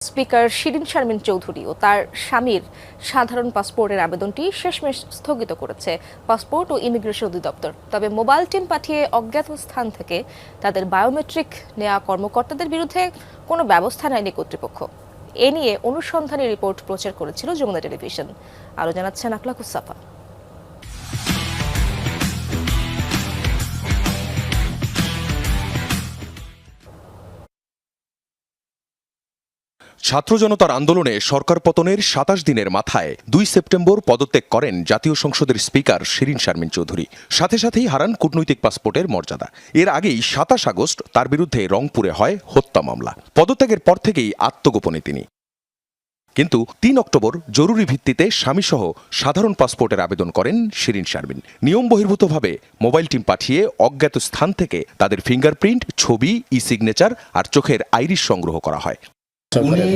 Speaker Shirin Sharmin Chowdhury ও তার স্বামীর সাধারণ পাসপোর্টের আবেদনটি শেষমেশ স্থগিত করেছে পাসপোর্ট ও ইমিগ্রেশন অধিদপ্তর। তবে মোবাইল টিম পাঠিয়ে অজ্ঞাত স্থান থেকে তাদের বায়োমেট্রিক নেওয়া কর্মকর্তাদের বিরুদ্ধে কোনো ব্যবস্থা নেয়নি কর্তৃপক্ষ। এ নিয়ে অনুসন্ধানী রিপোর্ট প্রচার করেছিল যমুনা টেলিভিশন। আরও জানাচ্ছেন আখলাকুস সাফা। ছাত্র জনতার আন্দোলনে সরকার পতনের ২৭ দিনের মাথায় ২ সেপ্টেম্বর পদত্যাগ করেন জাতীয় সংসদের স্পিকার শিরিন শারমিন চৌধুরী। সাথে সাথেই হারান কূটনৈতিক পাসপোর্টের মর্যাদা। এর আগেই ২৭ আগস্ট তার বিরুদ্ধে রংপুরে হয় হত্যা মামলা। পদত্যাগের পর থেকেই আত্মগোপনে তিনি। কিন্তু ৩ অক্টোবর জরুরি ভিত্তিতে স্বামীসহ সাধারণ পাসপোর্টের আবেদন করেন শিরিন শারমিন। নিয়ম বহির্ভূতভাবে মোবাইল টিম পাঠিয়ে অজ্ঞাত স্থান থেকে তাদের ফিঙ্গারপ্রিন্ট, ছবি, ই সিগনেচার আর চোখের আইরিশ সংগ্রহ করা হয়।